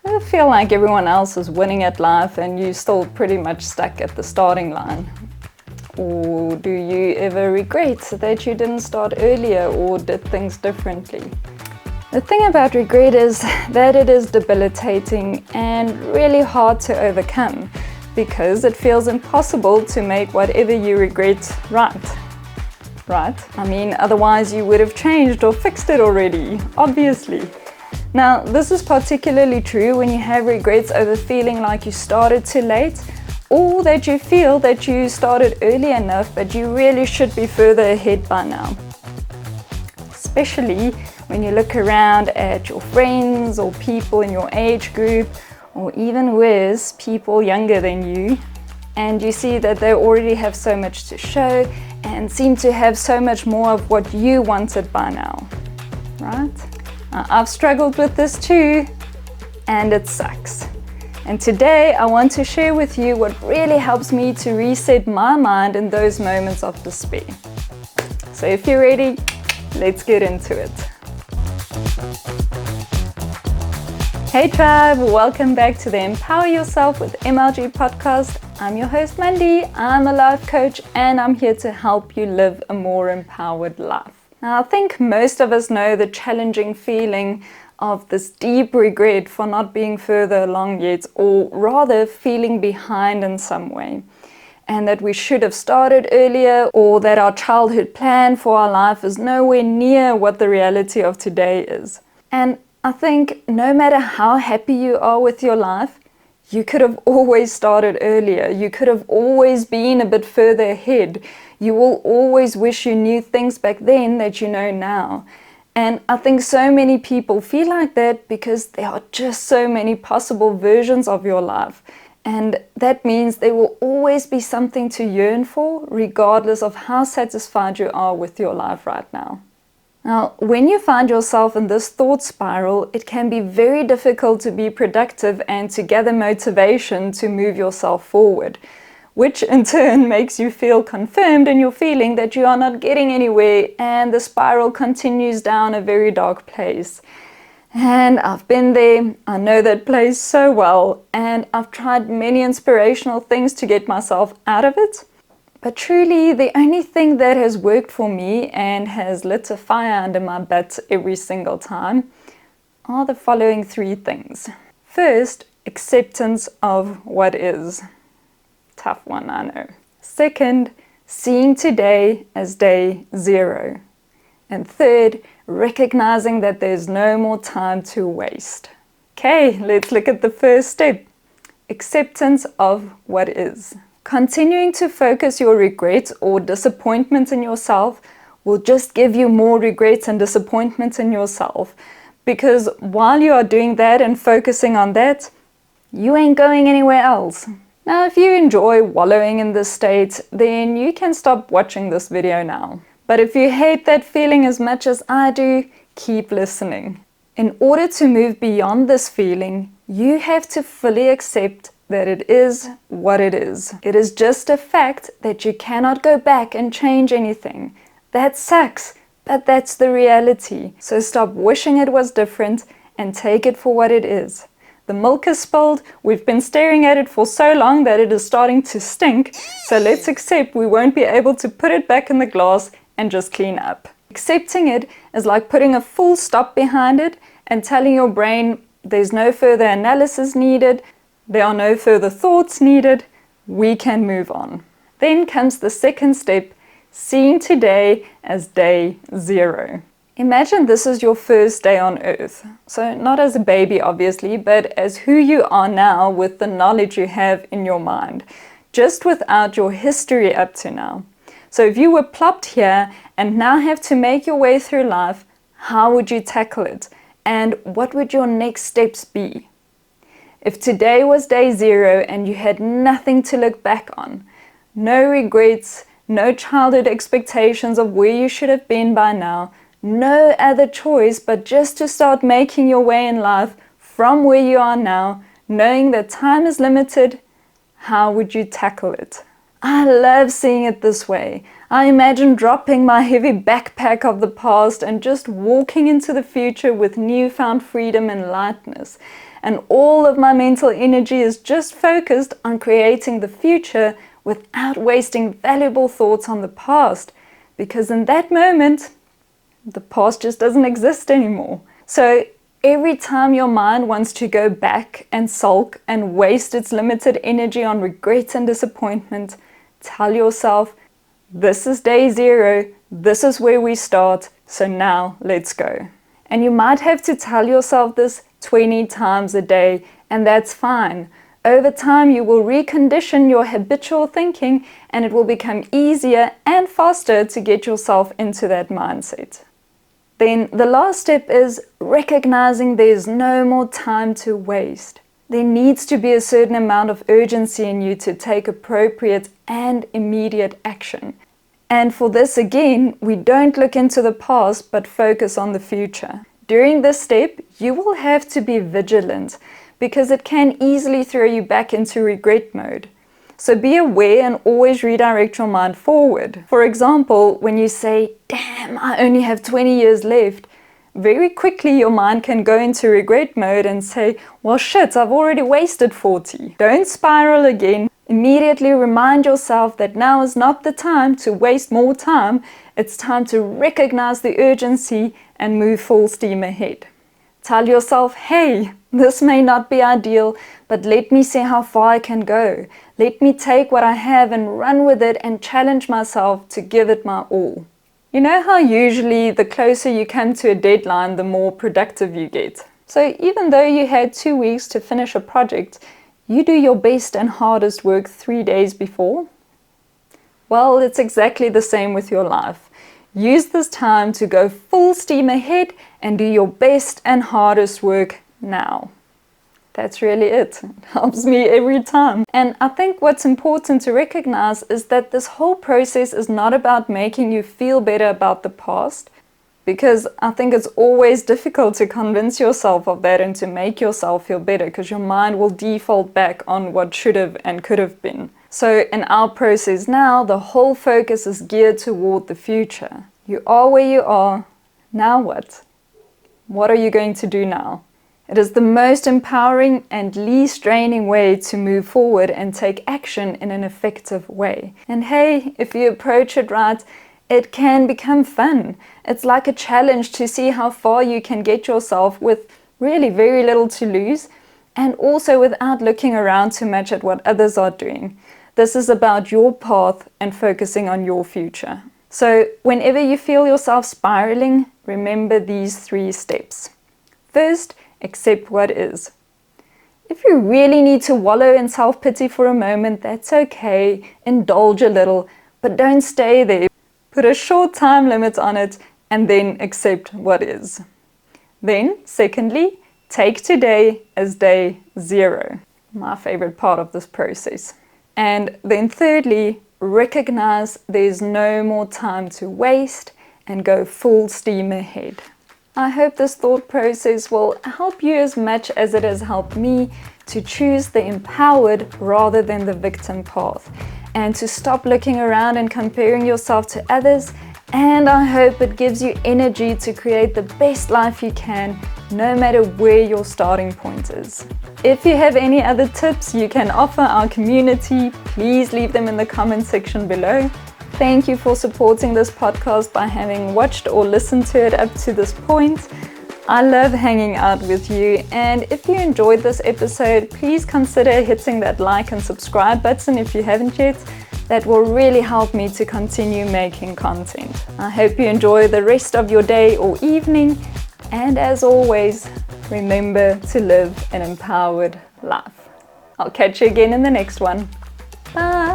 I feel like everyone else is winning at life and you're still pretty much stuck at the starting line? Or do you ever regret that you didn't start earlier or did things differently? The thing about regret is that it is debilitating and really hard to overcome because it feels impossible to make whatever you regret right. Right? I mean, otherwise you would have changed or fixed it already, obviously. Now, this is particularly true when you have regrets over feeling like you started too late, or that you feel that you started early enough but you really should be further ahead by now. Especially when you look around at your friends or people in your age group, or even worse, people younger than you, and you see that they already have so much to show and seem to have so much more of what you wanted by now, right? I've struggled with this too, and it sucks. And today I want to share with you what really helps me to reset my mind in those moments of despair. So if you're ready, let's get into it. Hey tribe, welcome back to the Empower Yourself with MLG podcast. I'm your host Mandy, I'm a life coach and I'm here to help you live a more empowered life. Now I think most of us know the challenging feeling of this deep regret for not being further along yet, or rather feeling behind in some way. And that we should have started earlier, or that our childhood plan for our life is nowhere near what the reality of today is. And I think no matter how happy you are with your life, you could have always started earlier. You could have always been a bit further ahead. You will always wish you knew things back then that you know now. And I think so many people feel like that because there are just so many possible versions of your life. And that means there will always be something to yearn for, regardless of how satisfied you are with your life right now. Now, when you find yourself in this thought spiral, it can be very difficult to be productive and to gather motivation to move yourself forward, which in turn makes you feel confirmed in your feeling that you are not getting anywhere and the spiral continues down a very dark place. And I've been there, I know that place so well, and I've tried many inspirational things to get myself out of it. But truly, the only thing that has worked for me and has lit a fire under my butt every single time are the following three things. First, acceptance of what is. Tough one, I know. Second, seeing today as day zero. And third, recognizing that there's no more time to waste. Okay, let's look at the first step. Acceptance of what is. Continuing to focus your regrets or disappointment in yourself will just give you more regrets and disappointment in yourself. Because while you are doing that and focusing on that, you ain't going anywhere else. Now, if you enjoy wallowing in this state, then you can stop watching this video now. But if you hate that feeling as much as I do, keep listening. In order to move beyond this feeling, you have to fully accept that it is what it is. It is just a fact that you cannot go back and change anything. That sucks, but that's the reality. So stop wishing it was different and take it for what it is. The milk is spilled, we've been staring at it for so long that it is starting to stink, so let's accept we won't be able to put it back in the glass and just clean up. Accepting it is like putting a full stop behind it and telling your brain there's no further analysis needed, there are no further thoughts needed, we can move on. Then comes the second step, seeing today as day zero. Imagine this is your first day on earth. So not as a baby obviously, but as who you are now with the knowledge you have in your mind, just without your history up to now. So if you were plopped here and now have to make your way through life, how would you tackle it? And what would your next steps be? If today was day zero and you had nothing to look back on, no regrets, no childhood expectations of where you should have been by now, no other choice but just to start making your way in life from where you are now, knowing that time is limited, how would you tackle it? I love seeing it this way. I imagine dropping my heavy backpack of the past and just walking into the future with newfound freedom and lightness. and all of my mental energy is just focused on creating the future without wasting valuable thoughts on the past, because in that moment, the past just doesn't exist anymore. So every time your mind wants to go back and sulk and waste its limited energy on regret and disappointment, tell yourself, this is day 0, this is where we start, so now let's go. And you might have to tell yourself this 20 times a day, and that's fine. Over time, you will recondition your habitual thinking, and it will become easier and faster to get yourself into that mindset. Then the last step is recognizing there's no more time to waste. There needs to be a certain amount of urgency in you to take appropriate and immediate action. And for this, again, we don't look into the past but focus on the future. During this step, you will have to be vigilant because it can easily throw you back into regret mode. So be aware and always redirect your mind forward. For example, when you say, damn, I only have 20 years left, very quickly your mind can go into regret mode and say, well shit, I've already wasted 40. Don't spiral again. Immediately remind yourself that now is not the time to waste more time. It's time to recognize the urgency and move full steam ahead. Tell yourself, hey, this may not be ideal, but let me see how far I can go. Let me take what I have and run with it and challenge myself to give it my all. You know how usually the closer you come to a deadline, the more productive you get. So even though you had 2 weeks to finish a project, you do your best and hardest work 3 days before? Well, it's exactly the same with your life. Use this time to go full steam ahead and do your best and hardest work now. That's really it. It helps me every time. And I think what's important to recognize is that this whole process is not about making you feel better about the past, because I think it's always difficult to convince yourself of that and to make yourself feel better, because your mind will default back on what should have and could have been. So in our process now, the whole focus is geared toward the future. You are where you are. Now what? What are you going to do now? It is the most empowering and least draining way to move forward and take action in an effective way. And hey, if you approach it right, it can become fun. It's like a challenge to see how far you can get yourself with really very little to lose, and also without looking around too much at what others are doing. This is about your path and focusing on your future. So whenever you feel yourself spiraling, remember these 3 steps. First, accept what is. If you really need to wallow in self-pity for a moment, that's okay. Indulge a little, but don't stay there. Put a short time limit on it and then accept what is. Then, secondly, take today as day 0. My favorite part of this process. And then thirdly, recognize there's no more time to waste and go full steam ahead. I hope this thought process will help you as much as it has helped me to choose the empowered rather than the victim path, and to stop looking around and comparing yourself to others. And I hope it gives you energy to create the best life you can, no matter where your starting point is. If you have any other tips you can offer our community, please leave them in the comment section below. Thank you for supporting this podcast by having watched or listened to it up to this point. I love hanging out with you, and if you enjoyed this episode, please consider hitting that like and subscribe button if you haven't yet. That will really help me to continue making content. I hope you enjoy the rest of your day or evening, and as always, remember to live an empowered life. I'll catch you again in the next one. Bye!